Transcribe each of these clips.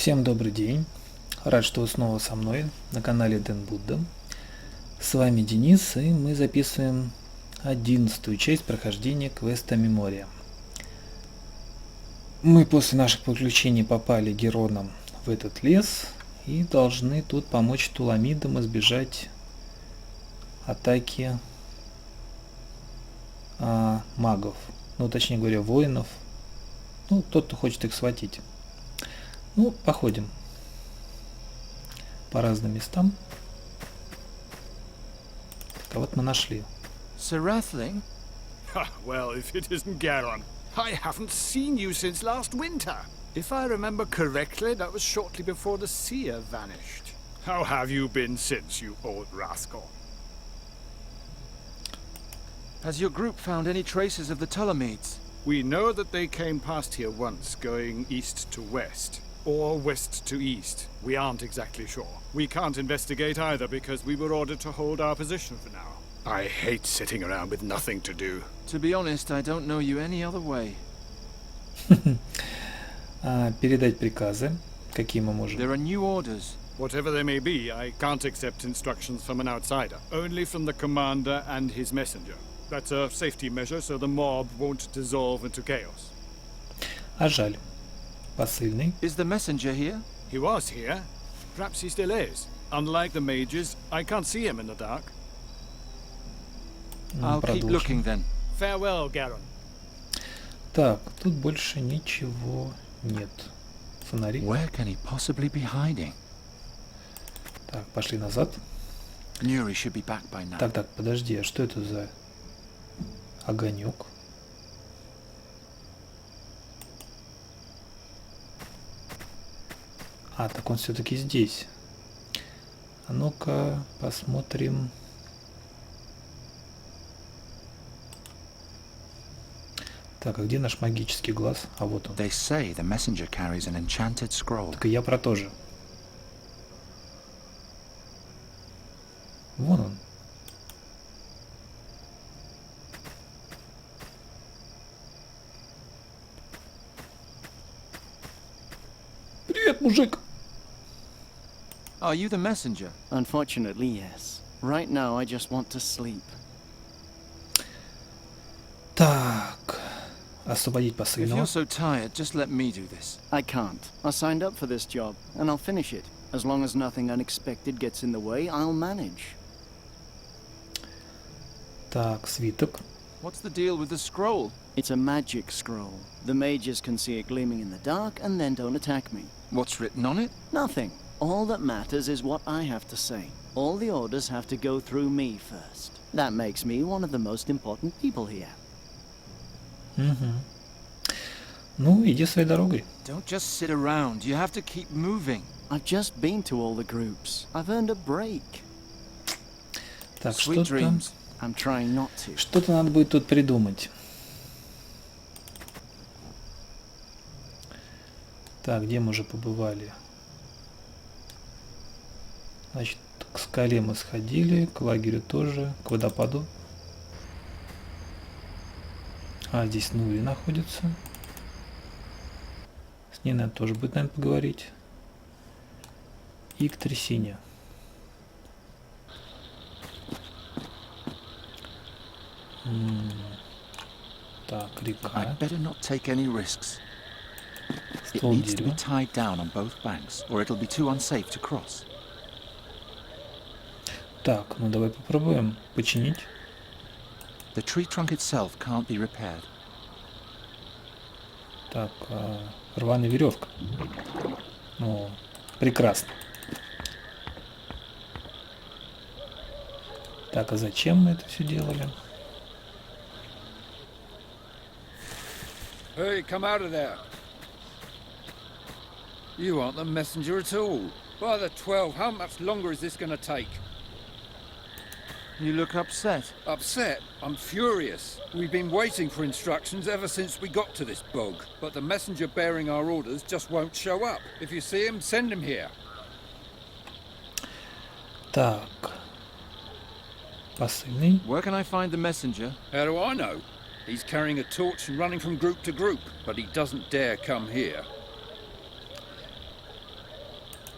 Всем добрый день. Рад, что вы снова со мной на канале Дэн Будда. С вами Денис, и мы записываем 11-ю часть прохождения квеста Memoria. Мы после наших приключений попали Героном в этот лес и должны тут помочь туламидам избежать атаки магов. Ну, точнее говоря, воинов. Ну, тот, кто хочет их схватить. Ну, походим по разным местам. Так, а вот мы нашли. Sarathling? Well, if it isn't Garon. I haven't seen you since last winter. If I remember correctly, that was shortly before the seer vanished. How have you been since, you old rascal? Has your group found any traces of the Ptolemies? We know that they came past here once, going east to west. Or west to east. We aren't exactly sure. We can't investigate either because we were ordered to hold our position for now. I hate sitting around with nothing to do. To be honest, I don't know you any other way. Передать приказы. Какие мы можем? There are new orders. Whatever they may be, I can't accept instructions from an outsider. Only from the commander and his messenger. That's a safety measure so the mob won't dissolve into chaos. А жаль. Посыльный. Is the messenger here? He was here. Perhaps he still is. Unlike the mages, I can't see him in the dark. I'll keep looking then. Farewell, Garon. Так, тут больше ничего нет. Фонари. Where can he possibly be hiding? Так, пошли назад. Nuri should be back by now. Так, подожди, а что это за огонек? А, так он все-таки здесь. А ну-ка, посмотрим. Так, а где наш магический глаз? А вот он. They say the messenger carries an enchanted scroll. Так и я про то же. Вон он. Привет, мужик! Are you the messenger? Unfortunately, yes. Right now, I just want to sleep. Так, освободить If посыльного. you're so tired, just let me do this. I can't. I signed up for this job, and I'll finish it. As long as nothing unexpected gets in the way, I'll manage. Так, свиток. What's the deal with the scroll? It's a magic scroll. The mages can see it gleaming in the dark and then don't attack me. What's written on it? Nothing. All that matters is what I have to say. All the orders have to go through me first. That makes me one of the most important people here. Угу. Ну, иди своей дорогой. Don't just sit around. You have to keep moving. I've just been to all the groups. I've earned a break. Так, Sweet что-то... dreams. I'm trying not to. Что-то надо будет тут придумать. Так, где мы уже побывали? Значит, к скале мы сходили, к лагерю тоже, к водопаду. А, здесь Нури находится. С ней надо тоже будет, наверное, поговорить. И к трясине. Так, I'd река. better not take any risks. It Ствол needs to be дерева. tied down on both banks, or it'll be too unsafe to cross. Так, ну давай попробуем починить. The tree trunk itself can't be repaired. Так, рваная веревка. О, прекрасно. Так, а зачем мы это все делали? Hey, come out of there. You aren't the messenger at all. By the 12, how much longer is this going to take? You look upset. Upset? I'm furious. We've been waiting for instructions ever since we got to this bog, but the messenger bearing our orders just won't show up. If you see him, send him here. Так. Посыльный. Where can I find the messenger? How do I know? He's carrying a torch and running from group to group, but he doesn't dare come here.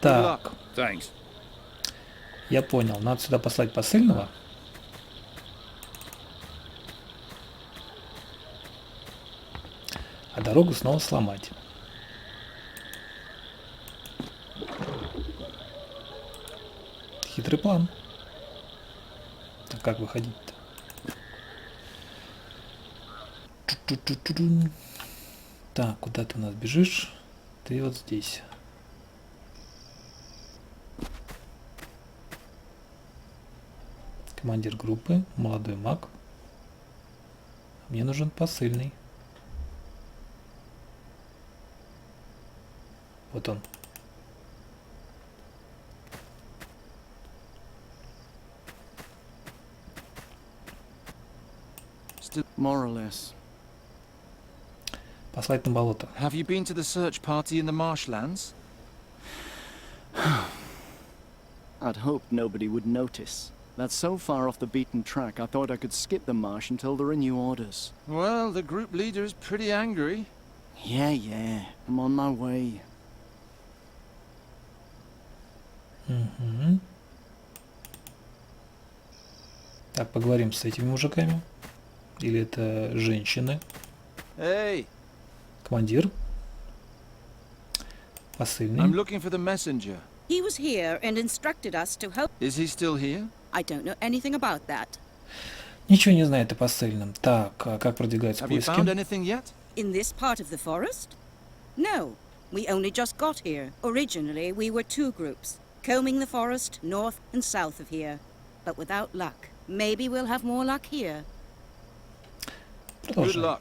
Так, Thanks. я понял. Надо сюда послать посыльного. А дорогу снова сломать. Хитрый план. Так как выходить-то? Ту-ту-ту-ту-ту. Так, куда ты у нас бежишь? Ты вот здесь. Командир группы, молодой маг. Мне нужен посыльный. Вот он. More or less. Послать на болото. Have you been to the search party in the marshlands? I'd hoped nobody would notice. That's so far off the beaten track, I thought I could skip the marsh until there are new orders. Well, the group leader is pretty angry. Yeah, I'm on my way. Угу. Так, поговорим с этими мужиками. Или это женщины? Hey, Командир. Посыльный. I'm looking for the messenger. He was here and instructed us to help. Is he still here? I don't know anything about that. Ничего не знает о посыльном. Так, а как продвигаются Have you found поиски? anything yet? In this part of the forest? No, we only just got here. Originally, we were two groups, combing the forest north and south of here, but without luck. Maybe we'll have more luck here. Good Продолжаем. luck.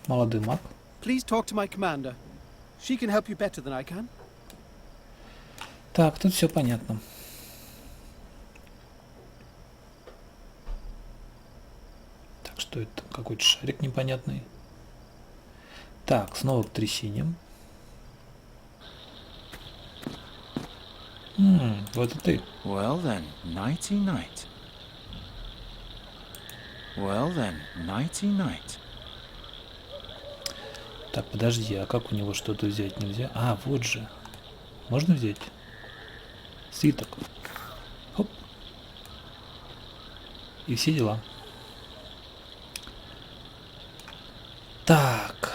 Молодой маг. Please talk to my commander. She can help you better than I can. Так, тут все понятно. Так, что это? Какой-то шарик непонятный. Так, снова к трясине. Вот и ты. Well then, nighty night. Well then, nighty night. Так, подожди, а как у него что-то взять нельзя? А, вот же. Можно взять? Свиток. Хоп. И все дела. Так.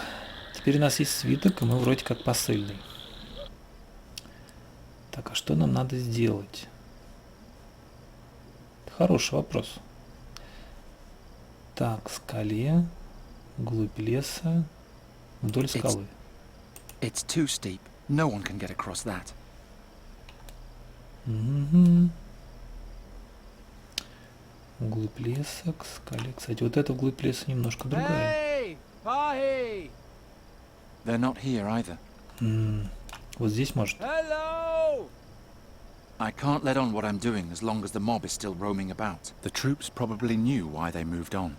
Теперь у нас есть свиток, и мы вроде как посыльный. Так, а что нам надо сделать? Хороший вопрос. Так, скале, вглубь леса, вдоль скалы. It's too steep. No one can get across that. Угу. Вглубь леса, к скале. Кстати, вот эта вглубь леса немножко другая. Hey, Pahi! They're not here either. Вот здесь может. Hello! I can't let on what I'm doing as long as the mob is still roaming about. The troops probably knew why they moved on.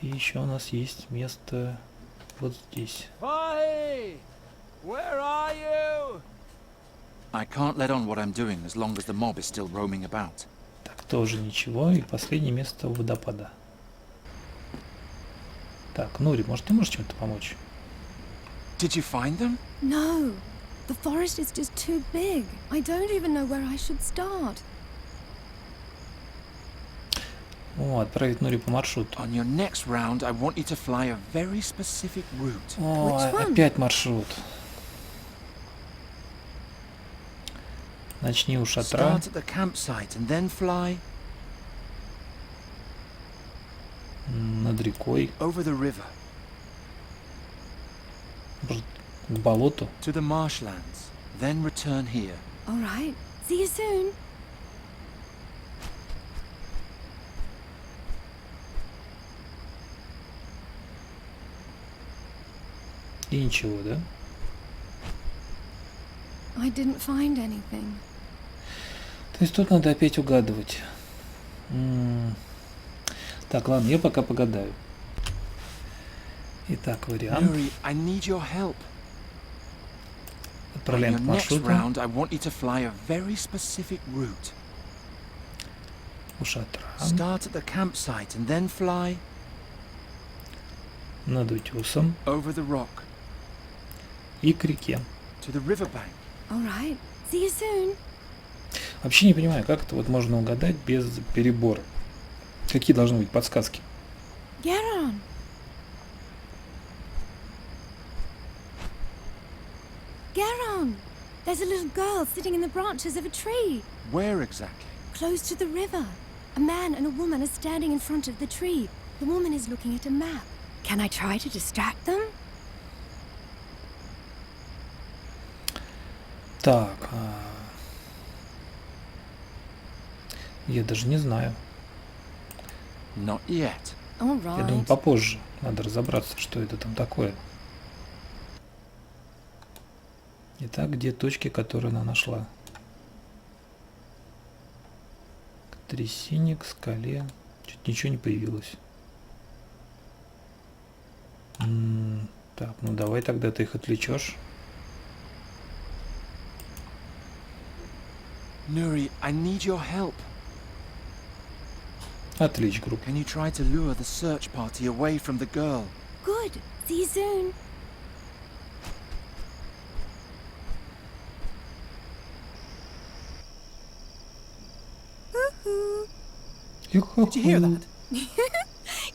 И еще у нас есть место вот здесь. Pahi! Where are you? I can't let on what I'm doing as long as the mob is still roaming about. Так, тоже ничего. И последнее место у водопада. Так, Нури, может, ты можешь чем-то помочь? Did you find them? No, the forest is just too big. I don't even know where I should start. О, отправить Нури по маршруту. On your next round, I want you to fly a very specific route. О, Which one? опять маршрут. Начни у шатра. Start at the campsite and then fly Над рекой. over the river Может, к болоту. to the marshlands, then return here. All right, see you soon. И ничего, да? I didn't find anything. То есть тут надо опять угадывать. Так, ладно, я пока погадаю. Итак, вариант. Gori, I need your help. On Отправляем your к next маршруту. round, I want you to fly a very specific route. У шатра. Start at the campsite and then fly Над утесом. over the rock И к реке. To the riverbank. All right. See you soon. Вообще не понимаю, как это вот можно угадать без перебора. Какие должны быть подсказки? Get on. Get on. There's a little girl sitting in the branches of a tree. Where exactly? Close to the river. A man and a woman are standing in front of the tree. The woman is looking at a map. Can I try to distract them? Так, я даже не знаю. Not yet. All Я думаю, right. попозже надо разобраться, что это там такое. Итак, где точки, которые она нашла? К трясине, к скале. Чуть ничего не появилось. Так, ну давай тогда ты их отвлечешь. Nuri, I need your help. Отвлечь группу. Can you try to lure the search party away from the girl? Good. See you soon. Did you hear that?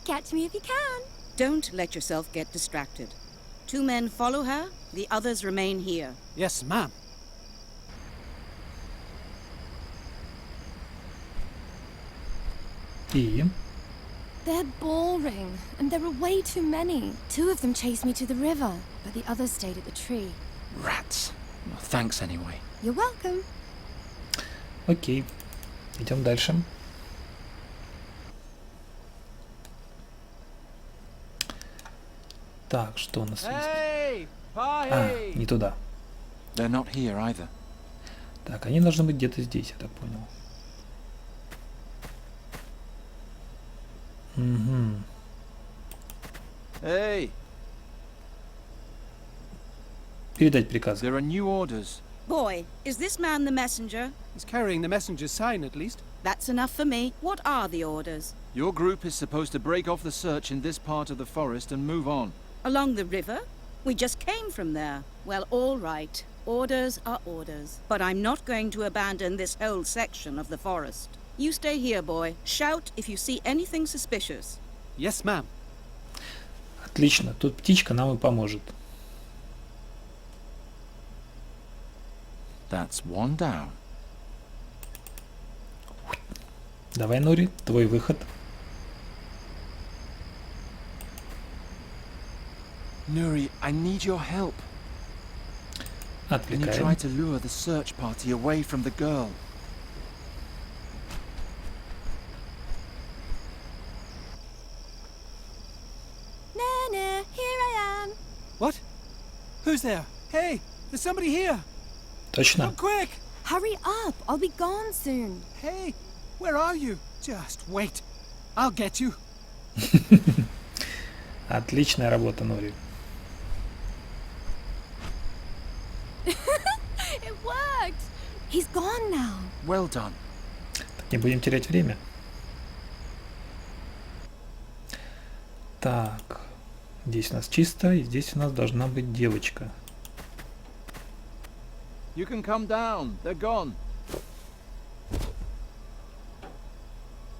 Catch me if you can. Don't let yourself get distracted. 2 men follow her, the others remain here. Yes, ma'am. И They're boring, and there are way too many. 2 of them chased me to the river, but the others stayed at the tree. Rats. Well, thanks anyway. You're welcome. окей. Идем дальше. Так, что у нас есть? Hey! А, не туда. They're not here either. Так, они должны быть где-то здесь, я так понял. Угу. Hey, Передать приказ. there are new orders. Boy, is this man the messenger? He's carrying the messenger's sign, at least. That's enough for me. What are the orders? Your group is supposed to break off the search in this part of the forest and move on. Along the river? We just came from there. Well, all right. Orders are orders. But I'm not going to abandon this whole section of the forest. You stay here, boy. Shout if you see anything suspicious. Yes, ma'am. Отлично, тут птичка нам и поможет. That's one down. Давай, Нури, твой выход. Nuri, I need your help. Can you try Отвлекаем. to lure the search party away from the girl? Nana, here I am. What? Who's there? Hey, there's somebody here. Точно. Come quick. Hurry up. I'll be gone soon. Hey, where are you? Just wait. I'll get you. Отличная работа, Нури. It worked. He's gone now. Well done. Так, не будем терять время. Так, здесь у нас чисто, и здесь у нас должна быть девочка. You can come down. They're gone.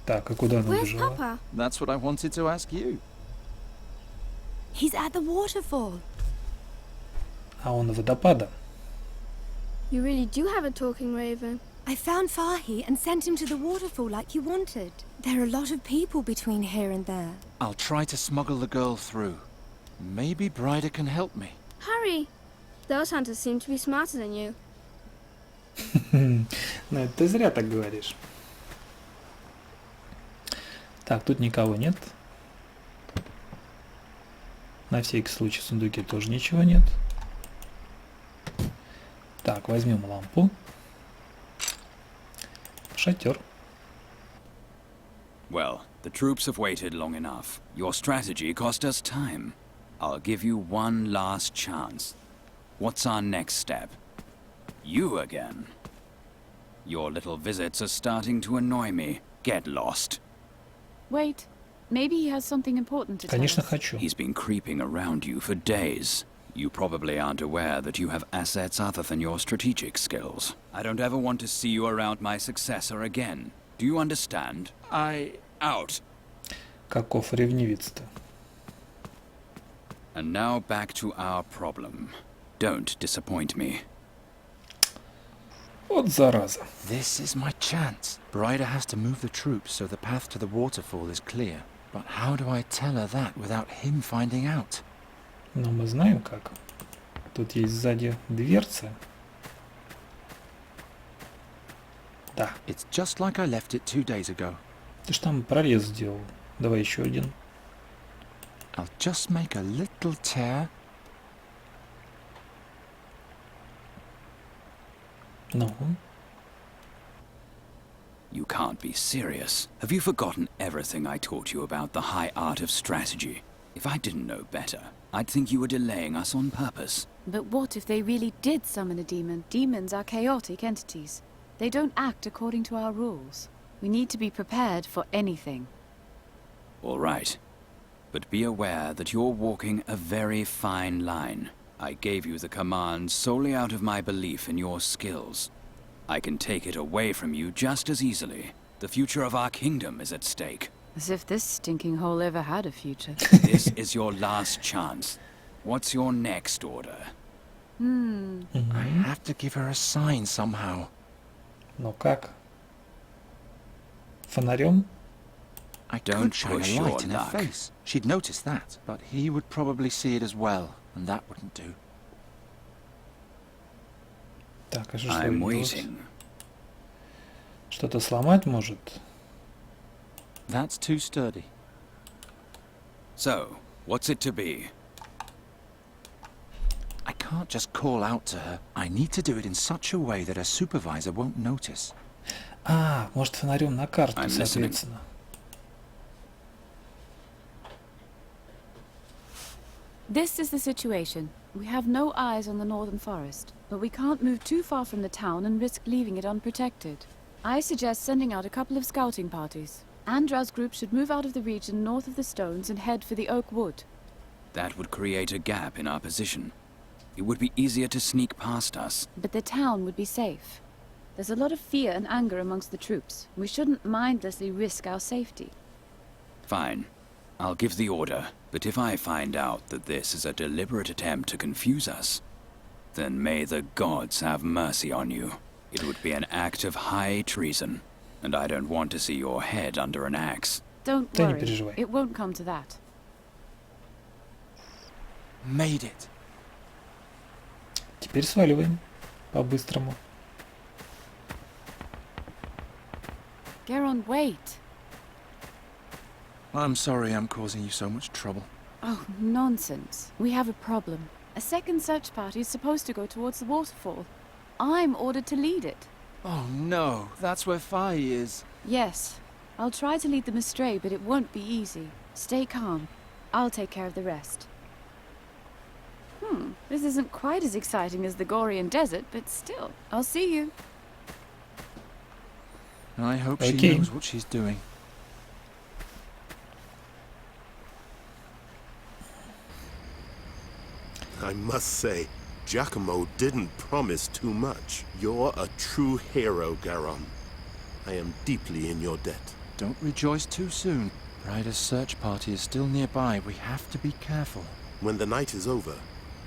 Так, а куда она Where's убежала? Papa? That's what I wanted to ask you. He's at the waterfall. А он у водопада. You really do have a talking raven. I found Fahi and sent him to the waterfall like you wanted. There are a lot of people between here and there. I'll try to smuggle the girl through. Maybe Bryder can help me. Hurry! Those hunters seem to be smarter than you. Ну, это ты зря так говоришь. Так, тут никого нет. На всякий случай в сундуке тоже ничего нет. Так, возьмем лампу. Шатер. Well, the troops have waited long enough. Your strategy cost us time. I'll give you one last chance. What's our next step? You again. Your little visits are starting to annoy me. Get lost. Wait, maybe he has something important to tell Конечно, us. хочу. He's been creeping around you for days. You probably aren't aware that you have assets other than your strategic skills. I don't ever want to see you around my successor again. Do you understand? Out! Каков ревнивец-то. And now back to our problem. Don't disappoint me. Вот зараза. This is my chance. Brida has to move the troops so the path to the waterfall is clear. But how do I tell her that without him finding out? Но мы знаем как. Тут есть сзади дверца. Да. It's just like I left it 2 days ago. Ты ж там прорез сделал. Давай еще один. I'll just make a little tear. Ну. You can't be serious. Have you forgotten everything I taught you about the high art of strategy? If I didn't know better, I'd think you were delaying us on purpose. But what if they really did summon a demon? Demons are chaotic entities. They don't act according to our rules. We need to be prepared for anything. All right. But be aware that you're walking a very fine line. I gave you the command solely out of my belief in your skills. I can take it away from you just as easily. The future of our kingdom is at stake. As if this stinking hole ever had a future. This is your last chance. What's your next order? I have to give her a sign somehow. Но как? Фонарем? I Don't could shine push a light your in her luck. face. She'd notice that, but he would probably see it as well, and that wouldn't do. Так, а что I'm делать? waiting. Что-то сломать может? That's too sturdy. So, what's it to be? I can't just call out to her. I need to do it in such a way that her supervisor won't notice. А, может фонарем на карту, I'm listening. соответственно. This is the situation. We have no eyes on the northern forest, but we can't move too far from the town and risk leaving it unprotected. I suggest sending out a couple of scouting parties. Andra's group should move out of the region north of the stones and head for the oak wood. That would create a gap in our position. It would be easier to sneak past us. But the town would be safe. There's a lot of fear and anger amongst the troops. We shouldn't mindlessly risk our safety. Fine. I'll give the order, but if I find out that this is a deliberate attempt to confuse us, then may the gods have mercy on you. It would be an act of high treason, and I don't want to see your head under an axe. Don't Да не worry. переживай. It won't come to that. Made it. Теперь сваливаем. По-быстрому. Geron, wait. I'm sorry I'm causing you so much trouble. Oh, nonsense. We have a problem. A second search party is supposed to go towards the waterfall. I'm ordered to lead it. Oh no, that's where Fi is. Yes. I'll try to lead them astray, but it won't be easy. Stay calm. I'll take care of the rest. This isn't quite as exciting as the Gorian desert, but still. I'll see you. I hope she Okay. knows what she's doing. I must say, Giacomo didn't promise too much. You're a true hero, Garon. I am deeply in your debt. Don't rejoice too soon. Brida's search party is still nearby. We have to be careful. When the night is over,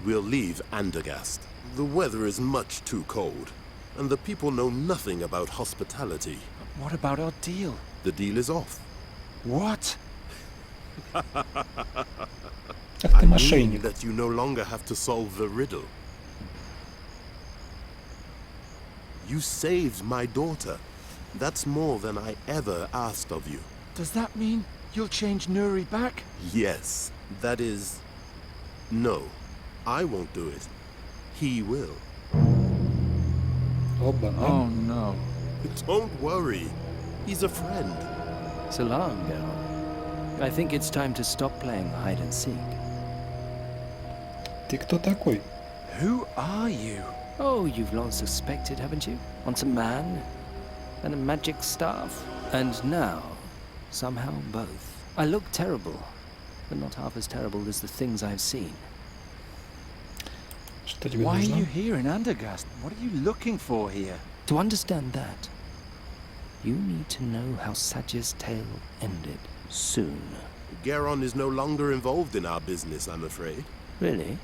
we'll leave Andergast. The weather is much too cold, and the people know nothing about hospitality. But what about our deal? The deal is off. What? Ах ты I mean мошенник. that you no longer have to solve the riddle. You saved my daughter. That's more than I ever asked of you. Does that mean you'll change Nuri back? Yes, that is... No, I won't do it. He will. Оба, Oh no. Don't worry. He's a friend. So long, Garon. I think it's time to stop playing hide and seek. Ты кто такой? Who are you? Oh, you've long suspected, haven't you? Once a man, and a magic staff, and now, somehow both. I look terrible, but not half as terrible as the things I've seen. Что тебе Why are нужно? you here in Andergast? What are you looking for here? To understand that, you need to know how Satia's tale ended soon. Garon is no longer involved in our business, I'm afraid. Really?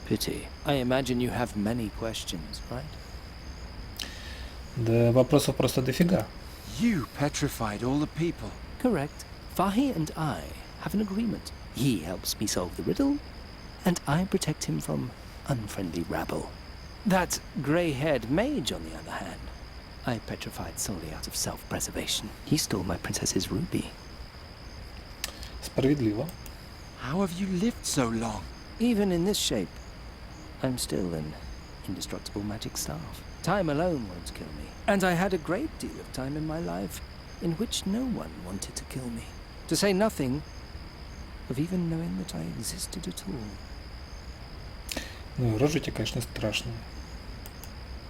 Pity. I imagine you have many questions, right? Да вопросов просто дофига. You petrified all the people. Correct. Fahi and I have an agreement. He helps me solve the riddle, and I protect him from unfriendly rabble. That grey-haired mage, on the other hand, I petrified solely out of self-preservation. He stole my princess's ruby. Справедливо. How have you lived so long? Even in this shape, I'm still an indestructible magic staff. Time alone won't kill me. And I had a great deal of time in my life in which no one wanted to kill me. To say nothing of even knowing that I existed at all. Ну, рожа у тебя, конечно, страшная.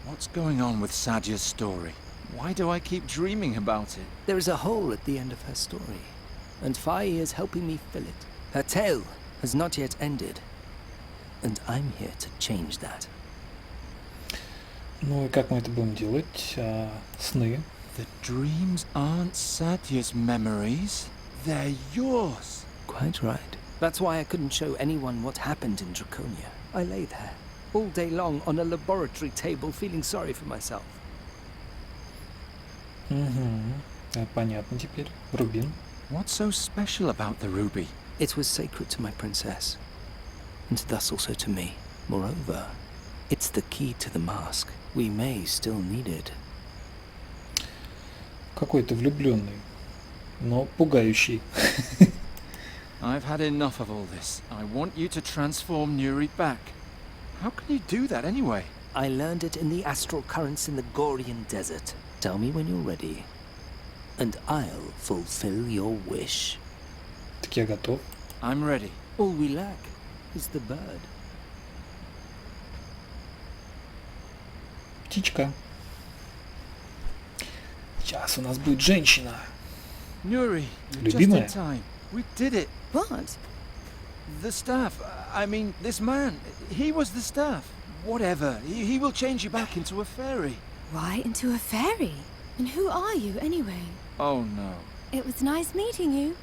What's going on with Satia's story? Why do I keep dreaming about it? There is a hole at the end of her story, and Fahi is helping me fill it. Her tale has not yet ended, and I'm here to change that. Ну и как мы это будем делать? Сны? The dreams aren't Satia's memories. They're yours. Quite right. That's why I couldn't show anyone what happened in Draconia. I lay there, all day long on a laboratory table, feeling sorry for myself. Понятно теперь. Рубин. What's so special about the ruby? It was sacred to my princess, and thus also to me. Moreover, it's the key to the mask. We may still need it. Какой-то влюбленный, но пугающий. I've had enough of all this. I want you to transform Nuri back. How can you do that anyway? I learned it in the astral currents in the Gorian desert. Tell me when you're ready, and I'll fulfill your wish. Так я готов. I'm ready. All we lack is the bird. Птичка. Сейчас у нас будет женщина. Nuri, you're just Любимая? in time. We did it. What? The staff. I mean, this man. He was the staff. Whatever. He will change you back into a fairy. Why into a fairy? And who are you, anyway? Oh no. It was nice meeting you.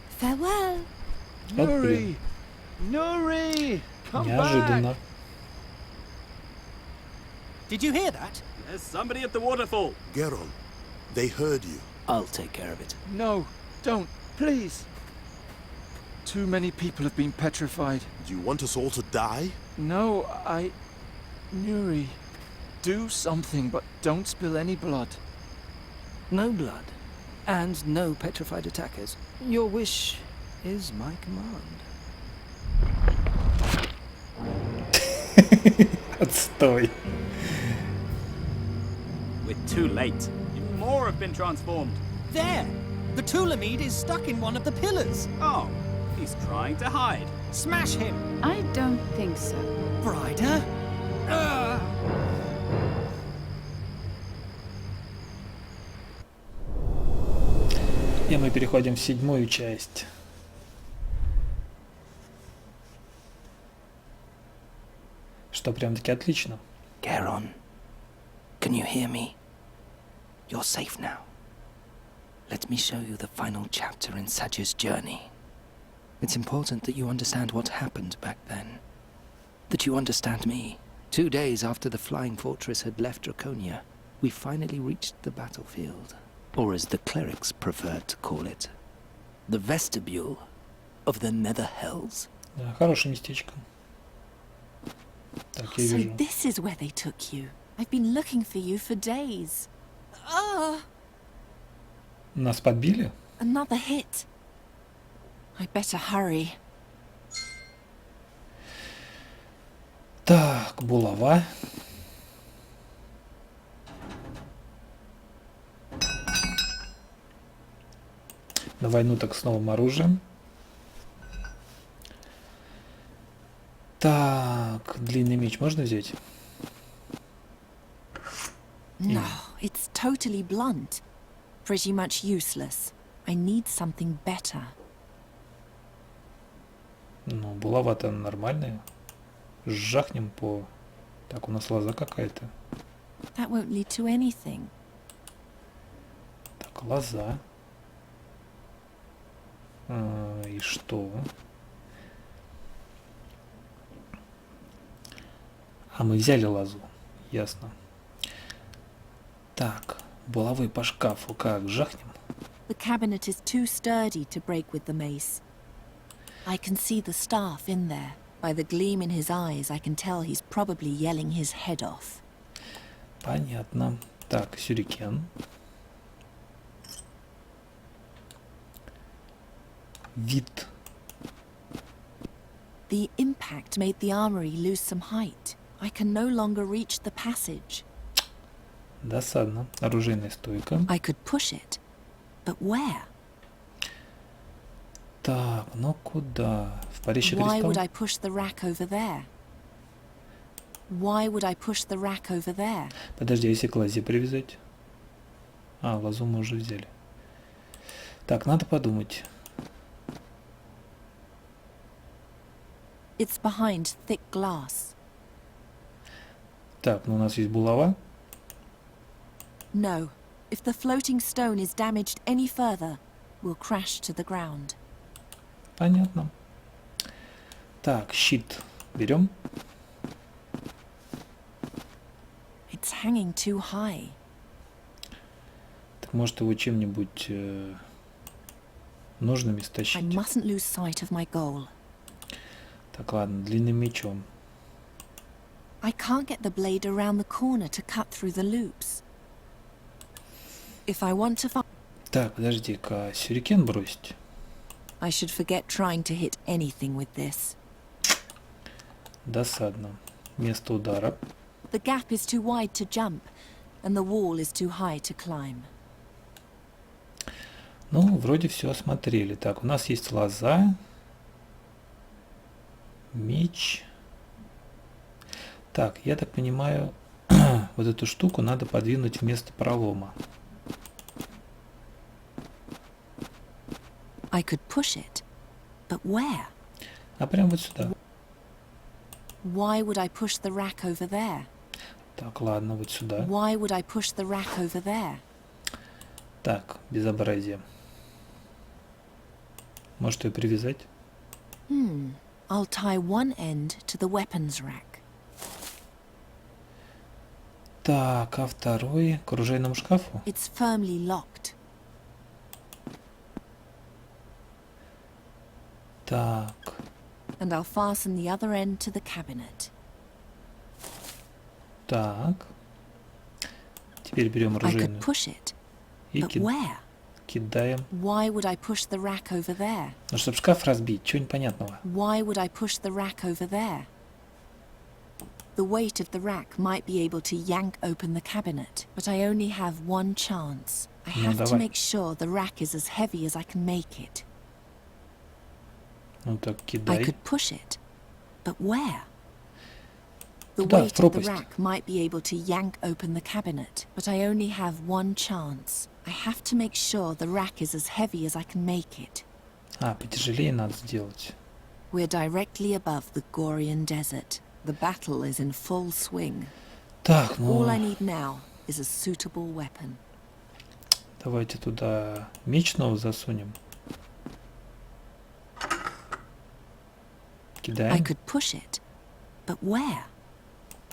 Farewell. Nuri! Nuri! Come Неожиданно. back! Did you hear that? There's somebody at the waterfall. Garon, they heard you. I'll take care of it. No, don't. Please. Too many people have been petrified. Do you want us all to die? No, Nuri, do something, but don't spill any blood. No blood, and no petrified attackers. Your wish is my command. Отстой. We're too late. Even more have been transformed. There! The Tulamid is stuck in one of the pillars. Oh, he's trying to hide. Smash him! I don't think so. Brighter? И мы переходим в 7-ю часть. Что прям-таки отлично. Garon, can you hear me? You're safe now. Let me show you the final chapter in Satia's journey. It's important that you understand what happened back then. That you understand me. 2 days after the flying fortress had left Draconia, we finally reached the battlefield. Or as the clerics preferred to call it, the vestibule of the Nether Hells. Да, хорошее местечко. Так, я So вижу. this is where they took you. I've been looking for you for days. Нас подбили? Another hit. I better hurry. Так, булава. На войну так с новым оружием. Так, длинный меч можно взять? No, it's totally blunt. Pretty much useless. I need something better. Ну, булава-то нормальная. жахнем по... Так, у нас лоза какая-то. That won't lead to anything. Так, лоза. И что? А мы взяли лозу. Ясно. Так, булавой по шкафу как жахнем? The cabinet is too sturdy to break with the mace. I can see the staff in there. By the gleam in his eyes, I can tell he's probably yelling his head off. Понятно. Так, сюрикен. Вид. The impact made the armory lose some height. I can no longer reach the passage. Досадно. Оружейная стойка. I could push it, but where? Так, ну куда? В парящий Why кристалл? would I push the rack over there? Why would I push the rack over there? Подожди, если к лозе привязать? А, лозу мы уже взяли. Так, надо подумать. It's behind thick glass. Так, ну у нас есть булава. No. If the floating stone is damaged any further, we'll crash to the ground. Понятно. Так, щит берем. It's hanging too high. Так может его чем-нибудь ножными I стащить. mustn't lose sight of my goal. Так, ладно, длинным мечом. I can't get the blade around the corner to cut through the loops. If I want to find... Так, подожди-ка, сюрикен бросить. I should forget trying to hit anything with this. Досадно. Место удара. The gap is too wide to jump, and the wall is too high to climb. Ну, вроде все осмотрели. Так, у нас есть лоза. Меч. Так, я так понимаю, вот эту штуку надо подвинуть вместо пролома. I could push it, but where? А прям вот сюда. Why would I push the rack over there? Так, ладно, вот сюда. Why would I push the rack over there? Так, безобразие. Может ее привязать? I'll tie one end to the weapons rack. Так, а второй к оружейному шкафу? It's firmly locked. Так. And I'll fasten the other end to the cabinet. Так. Теперь берем I could оружейную push it, и but where? кидаем. Why would I push the rack over there? Ну, чтобы шкаф разбить, чего непонятного. Why would I push the rack over there? The weight of the rack might be able to yank open the cabinet, but I only have one chance. I have to давай. make sure the rack is as heavy as I can make it. Ну так, I кидай. could push it, but where? The Туда, в weight of the пропасть. rack might be able to yank open the cabinet, but I only have one chance. I have to make sure the rack is as heavy as I can make it. А, потяжелее надо сделать. We're directly above the Gorian desert. The battle is in full swing. Так, ну, All I need now is a suitable weapon. давайте туда меч снова засунем. I Кидаем. could push it, but where?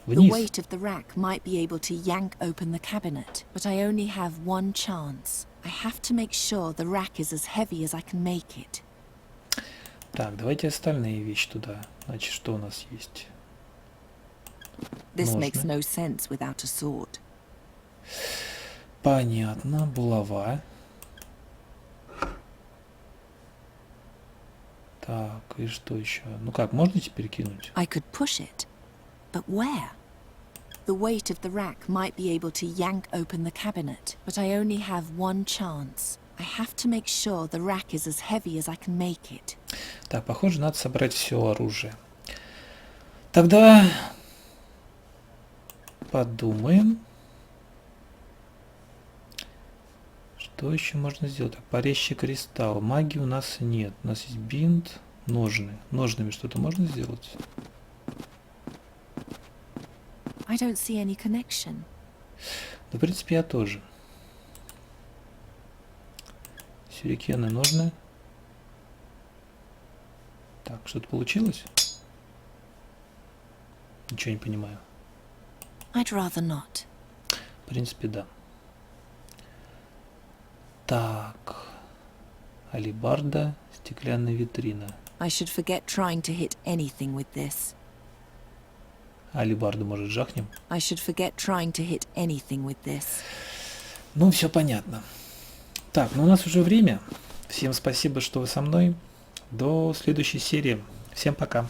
The Вниз. weight of the rack might be able to yank open the cabinet, but I only have one chance. I have to make sure the rack is as heavy as I can make it. Так, давайте остальные вещи туда. Значит, что у нас есть? This makes Ножны. no sense without a sword. Понятно, булава. Так, и что еще? Ну как, можно теперь кинуть? I could push it, but where? The weight of the rack might be able to yank open the cabinet, but I only have one chance. I have to make sure the rack is as heavy as I can make it. Так, похоже, надо собрать все оружие. Тогда подумаем, что еще можно сделать. Так, парящий кристалл. Магии у нас нет. У нас есть бинт, ножны. Ножными что-то можно сделать? I don't see any connection. Да, в принципе, я тоже. Сюрикены нужны. Так, что-то получилось? Ничего не понимаю. I'd rather not. В принципе, да. Так. Алебарда, стеклянная витрина. I should forget trying to hit anything with this. Алебарду, может, жахнем? I should forget trying to hit anything with this. Ну, все понятно. Так, ну у нас уже время. Всем спасибо, что вы со мной. До следующей серии. Всем пока.